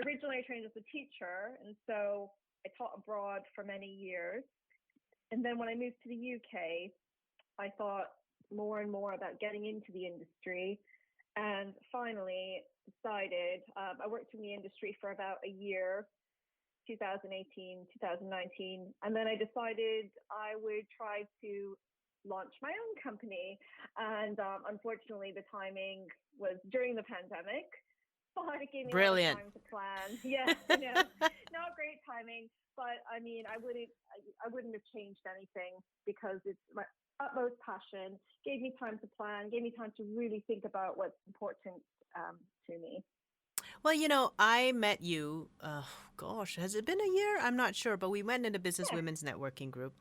Originally, I trained as a teacher, and so I taught abroad for many years. And then when I moved to the UK, I thought more and more about getting into the industry, and finally decided I worked in the industry for about a year, 2018, 2019, and then I decided I would try to launch my own company. And unfortunately, the timing was during the pandemic, but it gave me a lot of Brilliant. time to plan. Yeah, I know, not great timing, but I mean, I wouldn't have changed anything because it's my utmost passion. Gave me time to plan, gave me time to really think about what's important to me. Well, I met you, gosh, has it been a year? I'm not sure, but we went in a Business Yeah, Women's Networking group.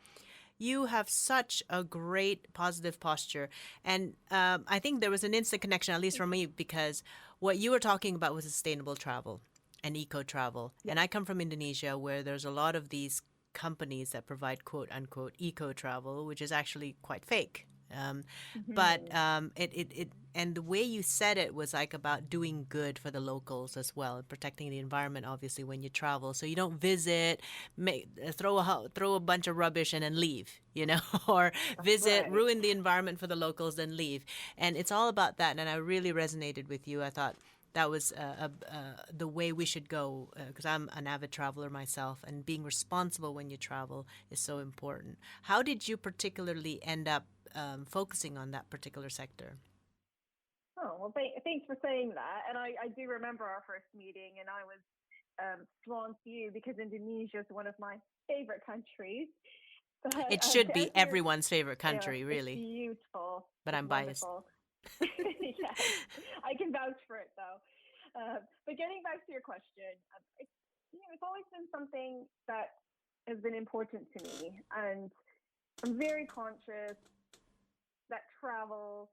You have such a great positive posture. And I think there was an instant connection, at least for me, because what you were talking about was sustainable travel and eco travel. yeah, And I come from Indonesia, where there's a lot of these companies that provide quote unquote eco travel, which is actually quite fake. But hmm and the way you said it was like about doing good for the locals as well, and protecting the environment, obviously, when you travel. So you don't visit, throw a bunch of rubbish and then leave, or that's visit, right. ruin the environment for the locals, then leave. And it's all about that. And I really resonated with you. I thought that was the way we should go, because I'm an avid traveler myself, and being responsible when you travel is so important. How did you particularly end up focusing on that particular sector? Oh, well, thanks for saying that. And I do remember our first meeting, and I was drawn to you because Indonesia is one of my favorite countries. But It should as be you're, everyone's favorite yeah, country, it's really, beautiful. but It's I'm biased. wonderful. Yes, I can vouch for it though. But getting back to your question, it's always been something that has been important to me, and I'm very conscious that travel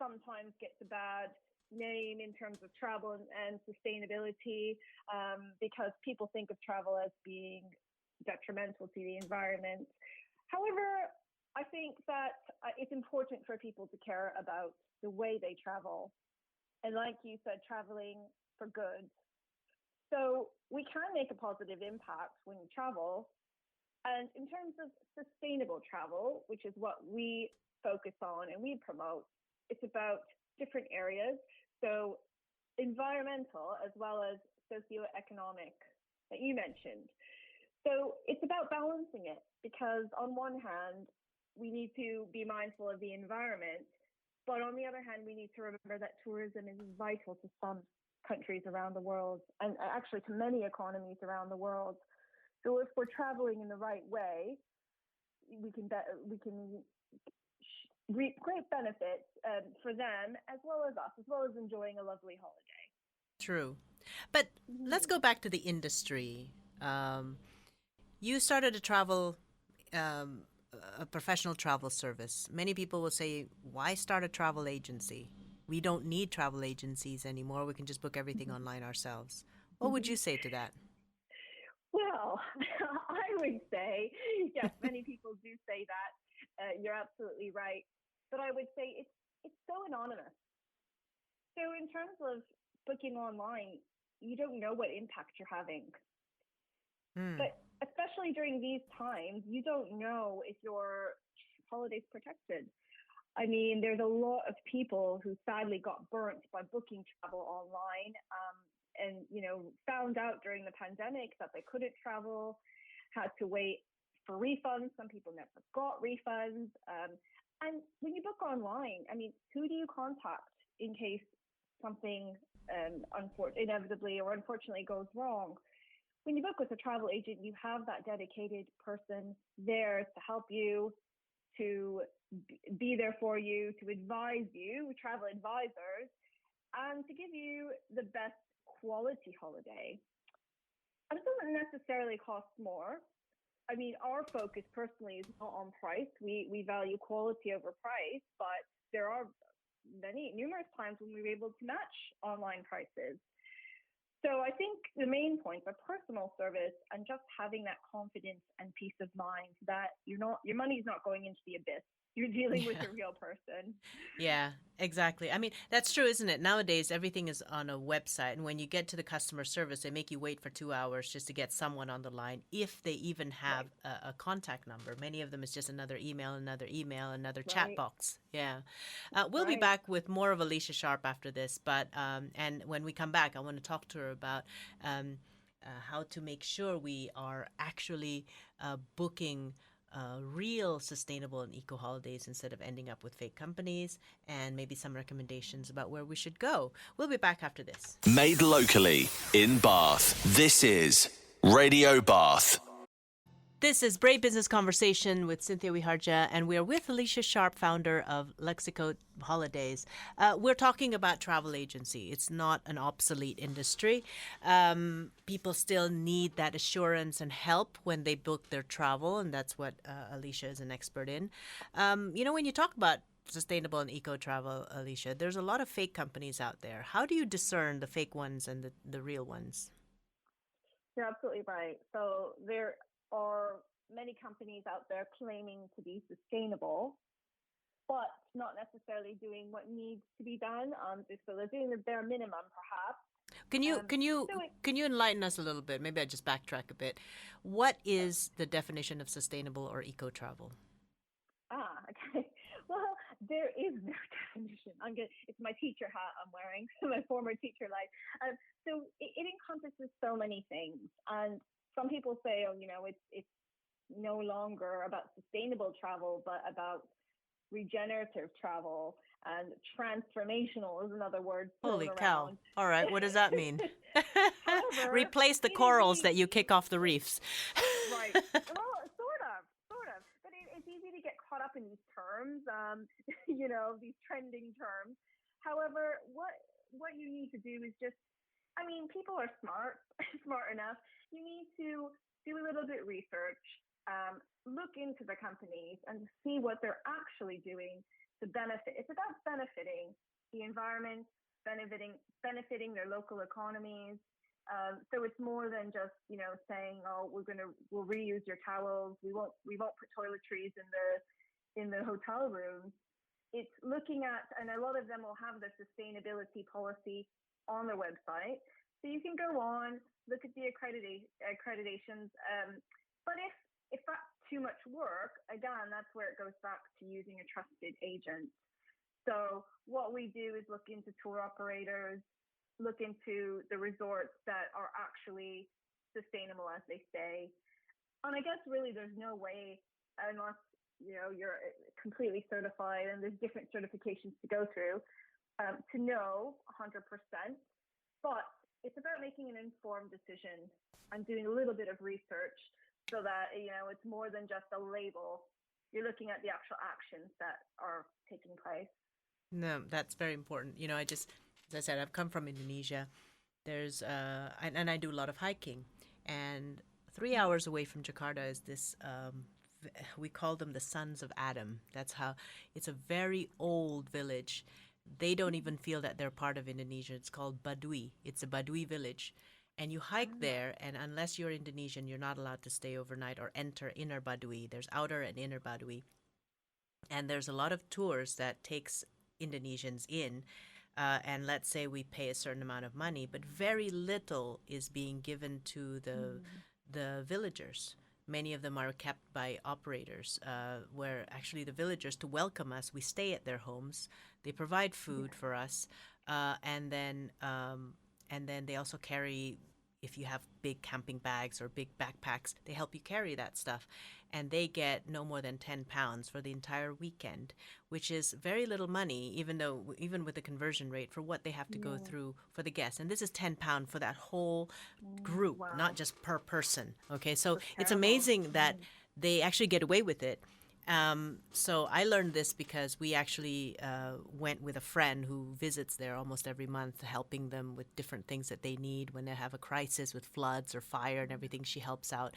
sometimes gets a bad name in terms of travel and sustainability, because people think of travel as being detrimental to the environment. However, I think that it's important for people to care about the way they travel. And like you said, traveling for good. So we can make a positive impact when you travel. And in terms of sustainable travel, which is what we focus on and we promote, it's about different areas. So environmental as well as socioeconomic that you mentioned. So it's about balancing it because on one hand, we need to be mindful of the environment, but on the other hand, we need to remember that tourism is vital to some countries around the world and actually to many economies around the world. So if we're traveling in the right way, we can reap great benefits for them as well as us, as well as enjoying a lovely holiday. True. But let's Mm-hmm. go back to the industry. You started um, a professional travel service. Many people will say, why start a travel agency? We don't need travel agencies anymore. We can just book everything online ourselves. What would you say to that? Well, I would say, yes, many people do say that. You're absolutely right. But I would say it's so anonymous. So in terms of booking online, you don't know what impact you're having. Hmm. But especially during these times, you don't know if your holiday's protected. I mean, there's a lot of people who sadly got burnt by booking travel online, and found out during the pandemic that they couldn't travel, had to wait for refunds. Some people never got refunds. And when you book online, I mean, who do you contact in case something inevitably or unfortunately goes wrong? When you book with a travel agent, you have that dedicated person there to help you, to be there for you, to advise you, travel advisors, and to give you the best quality holiday. And it doesn't necessarily cost more. I mean, our focus personally is not on price. We value quality over price, but there are numerous times when we were able to match online prices. So I think the main points are personal service and just having that confidence and peace of mind that your money is not going into the abyss. you're dealing with Yeah. a real person. Yeah, exactly. I mean, that's true, isn't it? Nowadays, everything is on a website, and when you get to the customer service, they make you wait for 2 hours just to get someone on the line, if they even have Right, a contact number. Many of them is just another email, another chat right, box. Yeah. We'll be right. back with more of Alicia Sharpe after this, but and when we come back, I want to talk to her about how to make sure we are actually booking real sustainable and eco holidays instead of ending up with fake companies, and maybe some recommendations about where we should go. We'll be back after this. Made locally in Bath. This is Radio Bath. This is Brave Business Conversation with Cynthia Wiharja, and we're with Alicia Sharpe, founder of Luxeco Holidays. We're talking about travel agency. It's not an obsolete industry. People still need that assurance and help when they book their travel, and that's what Alicia is an expert in. When you talk about sustainable and eco travel, Alicia, there's a lot of fake companies out there. How do you discern the fake ones and the real ones? You're absolutely right. So there are many companies out there claiming to be sustainable, but not necessarily doing what needs to be done. So they're doing the bare minimum, perhaps. Can you Um, can you so it, can you enlighten us a little bit? Maybe I just backtrack a bit. What is the definition of sustainable or eco travel? okay. Well, there is no definition. It's my teacher hat I'm wearing, my former teacher life. So it encompasses so many things, and some people say, oh, it's no longer about sustainable travel, but about regenerative travel, and transformational is another word thrown Holy cow! around. All right, what does that mean? However, Replace the it is corals that you easy, kick off the reefs. right? Well, sort of, but it's easy to get caught up in these terms, these trending terms. However, what you need to do is just, people are smart, smart enough. You need to do a little bit of research, look into the companies and see what they're actually doing to benefit. It's about benefiting the environment, benefiting their local economies. So it's more than just saying, oh, we'll reuse your towels. We won't put toiletries in the hotel rooms. It's looking at, and a lot of them will have the sustainability policy on their website. So you can go on, look at the accreditations. But if that's too much work, again, that's where it goes back to using a trusted agent. So what we do is look into tour operators, look into the resorts that are actually sustainable as they say. And I guess really there's no way, unless you're completely certified, and there's different certifications to go through, to know 100%. But it's about making an informed decision and doing a little bit of research, so that it's more than just a label. You're looking at the actual actions that are taking place. No, that's very important. As I said, I've come from Indonesia. There's and I do a lot of hiking, and 3 hours away from Jakarta is this. We call them the Sons of Adam. That's how it's a very old village. They don't even feel that they're part of Indonesia. It's called Baduy. It's a Baduy village. And you hike there, and unless you're Indonesian, you're not allowed to stay overnight or enter inner Baduy. There's outer and inner Baduy. And there's a lot of tours that takes Indonesians in. And let's say we pay a certain amount of money, but very little is being given to the villagers. Many of them are kept by operators, where actually the villagers, to welcome us, we stay at their homes. They provide food for us, and then they also carry. If you have big camping bags or big backpacks, they help you carry that stuff. And they get no more than £10 for the entire weekend, which is very little money, even with the conversion rate for what they have to go through for the guests. And this is £10 for that whole group, not Wow, just per person. Okay, so that's it's terrible. amazing that they actually get away with it. So I learned this because we actually went with a friend who visits there almost every month, helping them with different things that they need when they have a crisis with floods or fire and everything. She helps out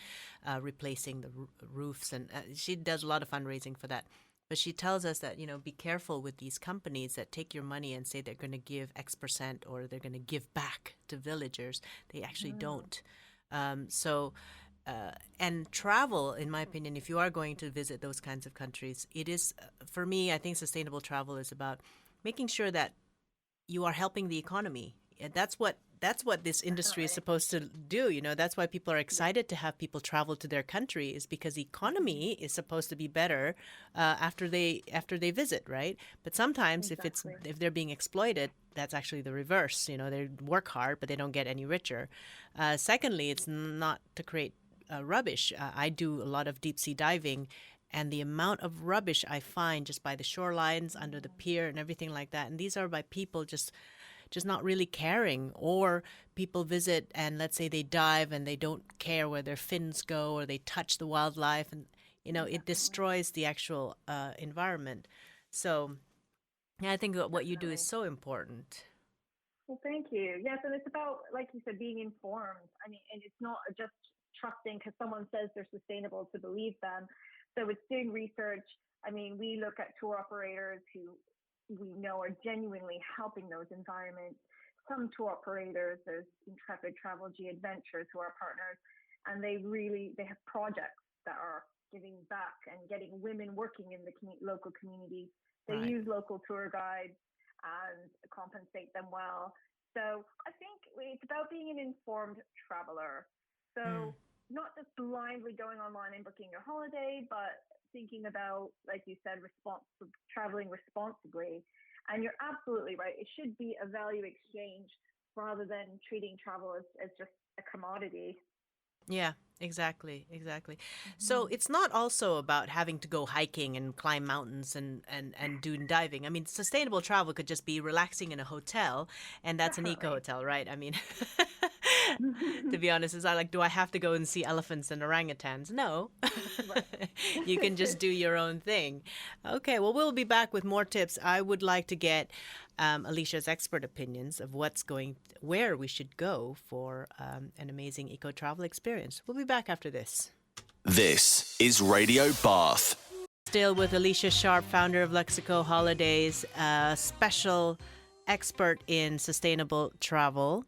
replacing the roofs, and she does a lot of fundraising for that. But she tells us that, be careful with these companies that take your money and say they're going to give X% or they're going to give back to villagers. They actually don't. So and travel, in my opinion, if you are going to visit those kinds of countries, it is, for me, I think sustainable travel is about making sure that you are helping the economy. And that's what this industry is Definitely. supposed to do. That's why people are Yeah. excited to have people travel to their country, is because the economy is supposed to be better after they visit, right? But sometimes Exactly. if they're being exploited, that's actually the reverse. They work hard, but they don't get any richer. Secondly, it's not to create rubbish. I do a lot of deep sea diving, and the amount of rubbish I find just by the shorelines, under the pier, and everything like that. And these are by people just not really caring, or people visit and let's say they dive and they don't care where their fins go, or they touch the wildlife, and it Definitely. destroys the actual environment. So yeah, I think that what you do is Definitely. so important. Well, thank you. Yes, and it's about, like you said, being informed. I mean, and it's not just trusting because someone says they're sustainable to believe them. So it's doing research. I mean, we look at tour operators who we know are genuinely helping those environments. Some tour operators, there's Intrepid Travel G Adventures who are partners, and they have projects that are giving back and getting women working in the local communities. They Right. use local tour guides and compensate them well. So I think it's about being an informed traveler. Mm. So not just blindly going online and booking your holiday, but thinking about, like you said, traveling responsibly. And you're absolutely right. It should be a value exchange rather than treating travel as just a commodity. Yeah, exactly, exactly. So Mm-hmm. it's not also about having to go hiking and climb mountains and do diving. I mean, sustainable travel could just be relaxing in a hotel, and that's an eco Definitely. hotel, right? I mean, to be honest, it's not like, do I have to go and see elephants and orangutans? No. Right. You can just do your own thing. Okay, well, we'll be back with more tips. I would like to get Alicia's expert opinions of where we should go for an amazing eco travel experience. We'll be back after this. This is Radio Bath. Still with Alicia Sharpe, founder of Luxeco Holidays, a special expert in sustainable travel.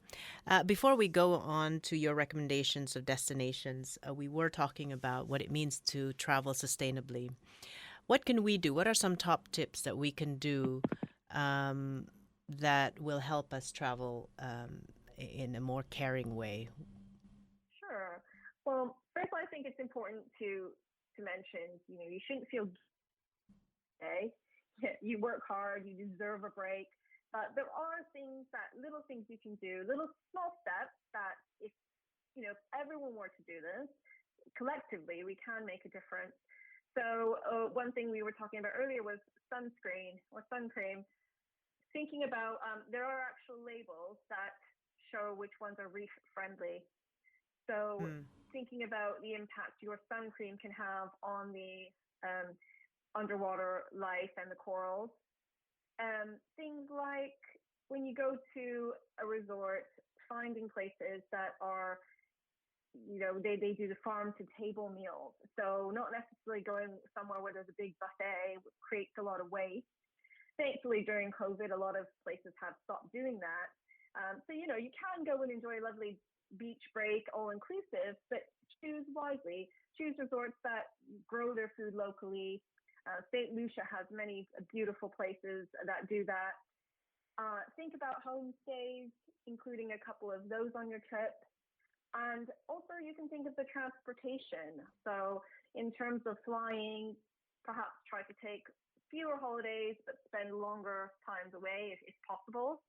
Before we go on to your recommendations of destinations, we were talking about what it means to travel sustainably. What can we do? What are some top tips that we can do um, that will help us travel in a more caring way? Sure. Well, first, I think it's important to mention, you shouldn't feel day. You work hard, you deserve a break. But there are little things you can do, little small steps that if everyone were to do this collectively, we can make a difference. So one thing we were talking about earlier was sunscreen or sun cream. Thinking about there are actual labels that show which ones are reef friendly. So Hmm. thinking about the impact your sun cream can have on the um, underwater life and the corals. Things like when you go to a resort, finding places that are, they do the farm to table meals. So not necessarily going somewhere where there's a big buffet creates a lot of waste. Thankfully, during COVID, a lot of places have stopped doing that. So you can go and enjoy a lovely beach break, all inclusive, but choose wisely. Choose resorts that grow their food locally. St. Lucia has many beautiful places that do that. Think about homestays, including a couple of those on your trip. And also, you can think of the transportation. So, in terms of flying, perhaps try to take fewer holidays, but spend longer times away if possible.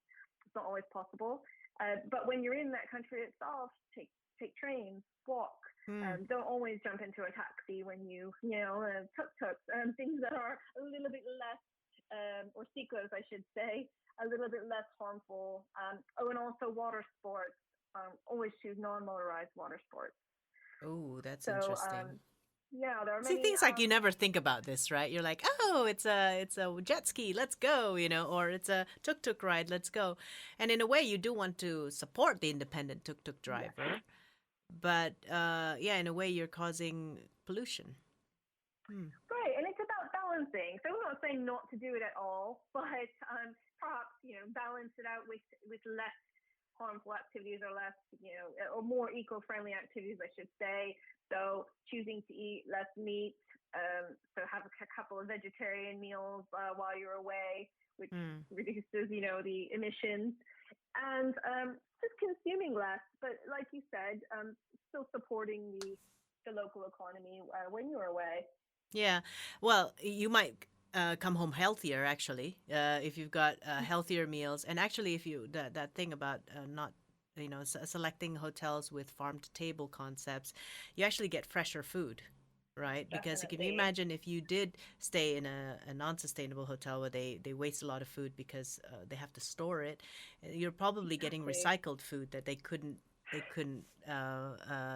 It's not always possible. But when you're in that country itself, take trains, walk. Hmm. Don't always jump into a taxi when tuk-tuks, things that are a little bit less, or cyclos, I should say, a little bit less harmful. And also water sports. Always choose non-motorized water sports. Oh, that's So interesting. yeah, there are See, many. things like you never think about this, right? You're like, oh, it's a jet ski, let's go, or it's a tuk tuk ride, let's go. And in a way, you do want to support the independent tuk tuk Yes, driver, but yeah, in a way, you're causing pollution. Hmm. right, and it's about balancing. So we're not saying not to do it at all, but perhaps balance it out with less harmful activities or less, or more eco-friendly activities, I should say. So choosing to eat less meat, so have a couple of vegetarian meals while you're away, which reduces, the emissions, and just consuming less. But like you said, still supporting the local economy when you're away. Yeah. Well, you might come home healthier actually if you've got healthier meals. And actually, if you that thing about not selecting hotels with farm to table concepts, you actually get fresher food. Right, because can you Definitely. imagine if you did stay in a non-sustainable hotel where they waste a lot of food because they have to store it, you're probably getting Exactly. recycled food that they couldn't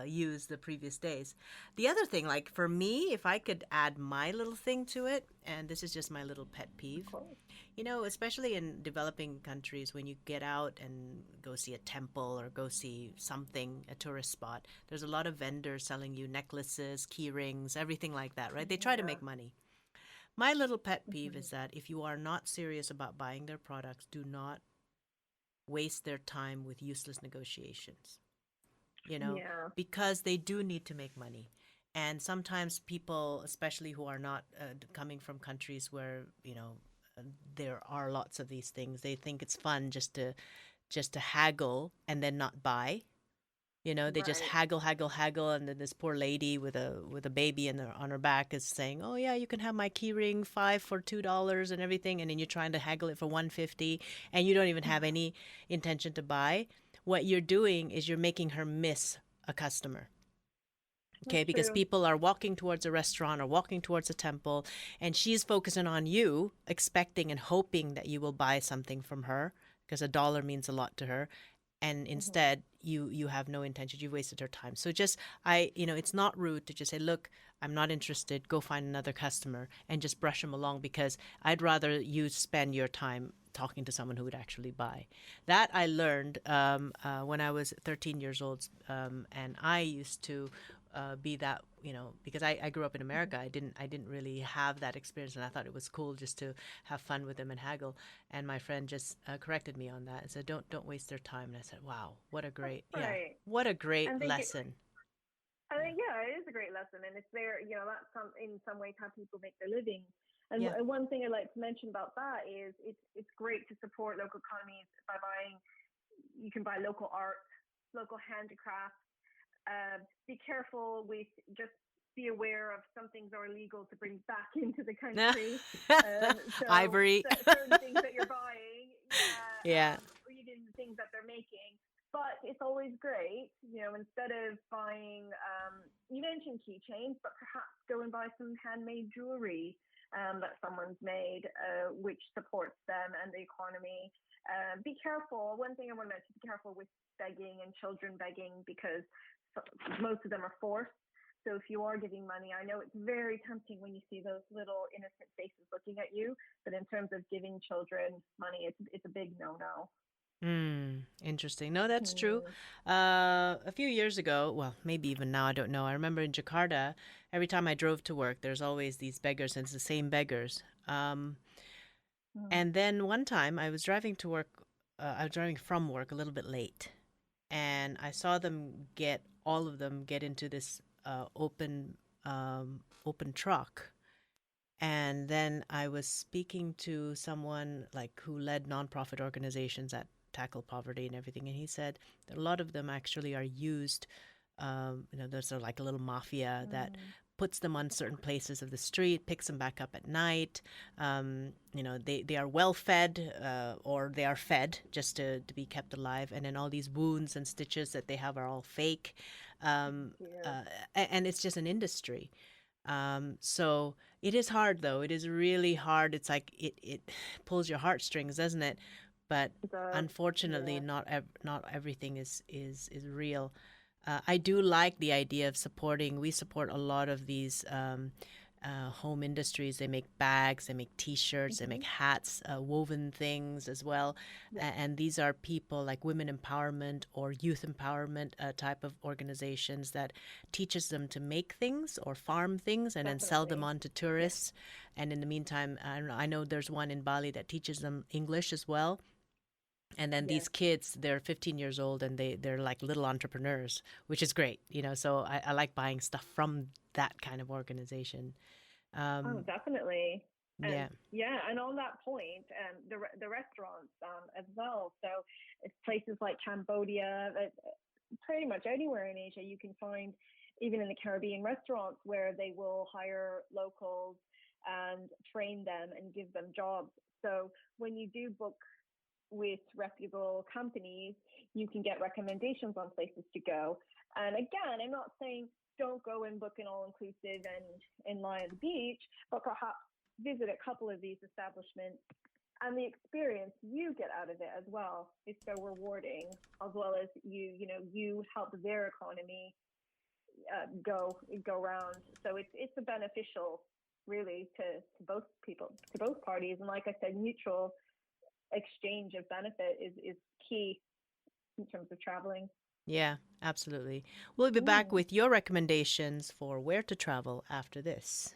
use the previous days. The other thing, like for me, if I could add my little thing to it, and this is just my little pet Of peeve, course. especially in developing countries, when you get out and go see a temple or go see something, a tourist spot, there's a lot of vendors selling you necklaces, key rings, everything like that, right? They try to Yeah. make money. My little pet peeve is that if you are not serious about buying their products, do not waste their time with useless negotiations, Yeah. because they do need to make money. And sometimes people, especially who are not coming from countries where, there are lots of these things, they think it's fun just to haggle and then not buy. They just Right. haggle, haggle, haggle, and then this poor lady with a baby on her back is saying, "Oh yeah, you can have my key ring 5 for $2 and everything," and then you're trying to haggle it for 150, and you don't even have any intention to buy. What you're doing is you're making her miss a customer. That's Okay, because true. people are walking towards a restaurant or walking towards a temple, and she's focusing on you, expecting and hoping that you will buy something from her because a dollar means a lot to her. And instead, you have no intention. You've wasted her time. So it's not rude to just say, "Look, I'm not interested. Go find another customer," and just brush them along, because I'd rather you spend your time talking to someone who would actually buy. That I learned when I was 13 years old, and I used to be that, because I grew up in America. I didn't really have that experience, and I thought it was cool just to have fun with them and haggle. And my friend just corrected me on that and said, "Don't waste their time." And I said, "Wow, Right. what a great And lesson." I Yeah, think, yeah, it is a great lesson, and it's there. That's in some ways how people make their living. And yeah, one thing I'd like to mention about that is it's great to support local economies by buying. You can buy local art, local handicrafts. Be careful with just be aware of some things are illegal to bring back into the country. So ivory. certain things that you're buying, Yeah, or even the things that they're making. But it's always great, instead of buying, you mentioned keychains, but perhaps go and buy some handmade jewelry that someone's made, which supports them and the economy. Be careful. One thing I want to mention: be careful with begging and children begging, because most of them are forced. So if you are giving money, I know it's very tempting when you see those little innocent faces looking at you, but in terms of giving children money, it's a big no-no. Interesting. No, that's true. Mm. A few years ago, well, maybe even now, I don't know. I remember in Jakarta, every time I drove to work, there's always these beggars, and it's the same beggars. Mm. And then one time I was driving to work, I was driving from work a little bit late, and I saw all of them get into this open truck. And then I was speaking to someone like who led nonprofit organizations that tackle poverty and everything, and he said that a lot of them actually are used. There's sort of like a little mafia that Mm. puts them on certain places of the street, picks them back up at night. They are well fed, or they are fed just to be kept alive, and then all these wounds and stitches that they have are all fake, Yeah. and it's just an industry. So it is hard, though. It is really hard. It's like it pulls your heartstrings, doesn't it? But It does. unfortunately, Yeah. not everything is real. I do like the idea of supporting. We support a lot of these home industries. They make bags, they make T-shirts, they make hats, woven things as well. Yeah. And these are people like women empowerment or youth empowerment type of organizations that teaches them to make things or farm things and then sell them Definitely. on to Yeah. tourists. And in the meantime, I don't know, I know there's one in Bali that teaches them English as well. And then these kids, they're 15 years old and they're like little entrepreneurs, which is great, So I like buying stuff from that kind of organization. Oh, definitely. Yeah. And on that point, the restaurants as well. So it's places like Cambodia, pretty much anywhere in Asia, you can find, even in the Caribbean, restaurants where they will hire locals and train them and give them jobs. So when you do book with reputable companies, you can get recommendations on places to go. And again, I'm not saying don't go and book an all-inclusive and lie on the beach, but perhaps visit a couple of these establishments, and the experience you get out of it as well is so rewarding, as well as you help their economy go round. So it's a beneficial, really, to both people, to both parties. And like I said, mutual exchange of benefit is key in terms of traveling. Yeah, absolutely. We'll be back with your recommendations for where to travel after this.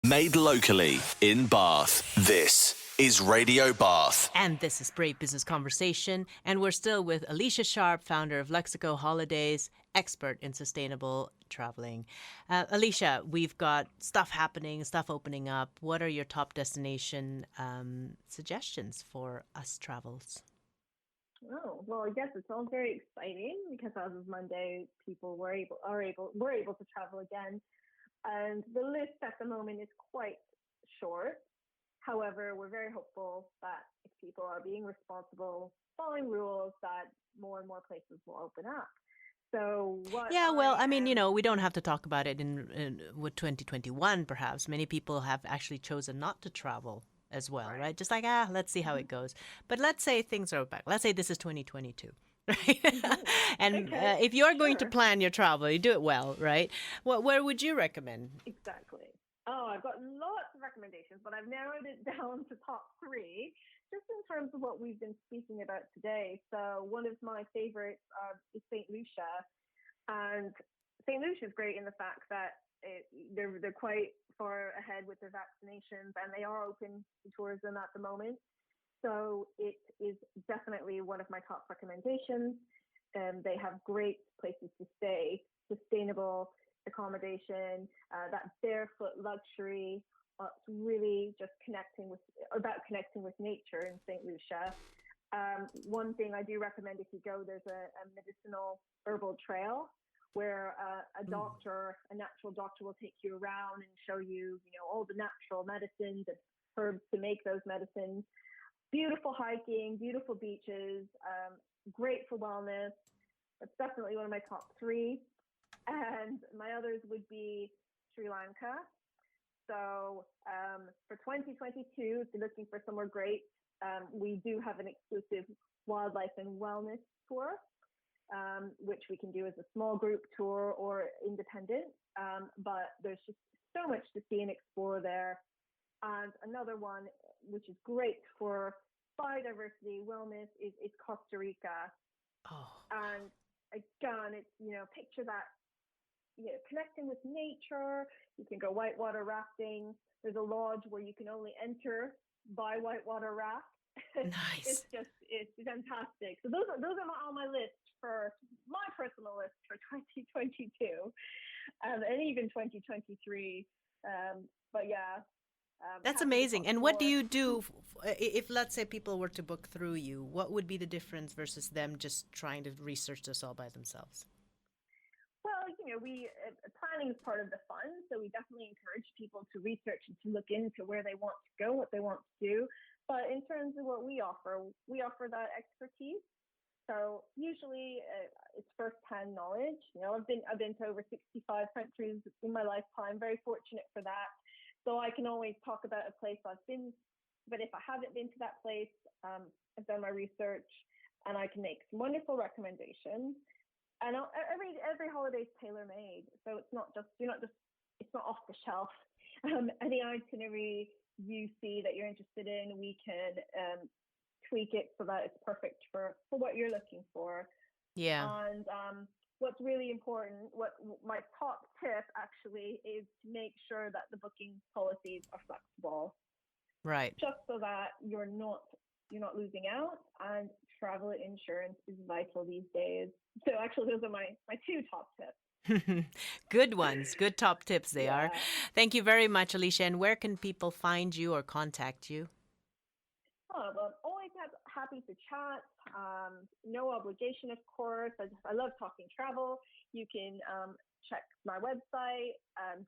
Made locally in Bath. This is Radio Bath. And this is Brave Business Conversation. And we're still with Alicia Sharpe, founder of Luxeco Holidays, expert in sustainable traveling. Alicia, we've got stuff happening, stuff opening up. What are your top destination suggestions for us travels? Oh, well, I guess it's all very exciting because as of Monday, people were able to travel again. And the list at the moment is quite short. However, we're very hopeful that if people are being responsible, following rules, that more and more places will open up. So we don't have to talk about it in with 2021, perhaps. Many people have actually chosen not to travel as well, right? Just like, let's see how it goes. But let's say things are back. Let's say this is 2022. Right? And if you're going to plan your travel, you do it well, right? Where would you recommend? Exactly. Oh, I've got lots of recommendations, but I've narrowed it down to top 3, just in terms of what we've been speaking about today. So one of my favorites is St. Lucia. And St. Lucia is great in the fact that they're quite far ahead with their vaccinations, and they are open to tourism at the moment. So it is definitely one of my top recommendations. They have great places to stay, sustainable accommodation, that barefoot luxury. It's really just connecting with nature in St. Lucia. One thing I do recommend, if you go, there's a medicinal herbal trail where a natural doctor will take you around and show you, all the natural medicines and herbs to make those medicines. Beautiful hiking, beautiful beaches, great for wellness. That's definitely one of my top 3. And my others would be Sri Lanka. So for 2022, if you're looking for somewhere great, we do have an exclusive wildlife and wellness tour, which we can do as a small group tour or independent. But there's just so much to see and explore there. And another one, which is great for biodiversity wellness, is Costa Rica. Oh. And again, it's, picture that, connecting with nature. You can go whitewater rafting. There's a lodge where you can only enter by whitewater raft. Nice. It's fantastic. So those are on my list, for my personal list for 2022, and even 2023. But yeah. That's amazing. And what do you do if, let's say, people were to book through you? What would be the difference versus them just trying to research this all by themselves? Well, planning is part of the fun. So we definitely encourage people to research and to look into where they want to go, what they want to do. But in terms of what we offer that expertise. So usually it's first-hand knowledge. I've been to over 65 countries in my lifetime. Very fortunate for that. So I can always talk about a place I've been, but if I haven't been to that place, I've done my research and I can make some wonderful recommendations. And every holiday is tailor-made, so it's not off the shelf. Any itinerary you see that you're interested in, we can tweak it so that it's perfect for what you're looking for. Yeah. And what's really important, my top tip actually, is to make sure that the booking policies are flexible. Right. Just so that you're not losing out, and travel insurance is vital these days. So actually, those are my two top tips. Good ones. Good top tips they are. Yeah. Thank you very much, Alicia. And where can people find you or contact you? Oh, well, I'm always happy to chat. No obligation, of course. I love talking travel. You can check my website,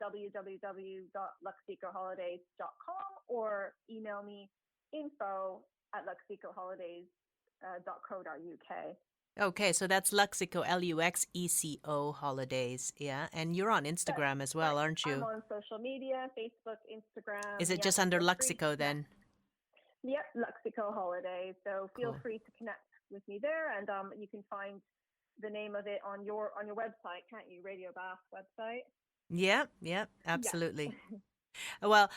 www.luxecoholidays.com, or email me info@luxecoholidays.co.uk. Okay, so that's Luxeco, Luxeco Holidays. Yeah. And you're on Instagram as well, aren't I'm you? on social media, Facebook, Instagram. Is it Yeah, just under feel free. Luxeco then? Yep, Luxeco Holidays. So feel Cool. free to connect with me there, and you can find the name of it on your website, can't you? Radio Bath website. Yeah, absolutely. Yeah. Well,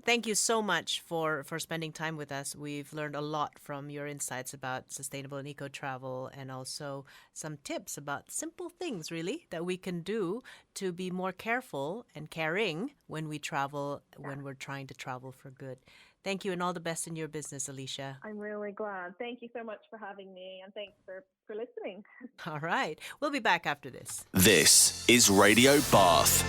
thank you so much for spending time with us. We've learned a lot from your insights about sustainable and eco travel, and also some tips about simple things, really, that we can do to be more careful and caring when we travel, when we're trying to travel for good. Thank you, and all the best in your business, Alicia. I'm really glad. Thank you so much for having me, and thanks for listening. All right. We'll be back after this. This is Radio Bath.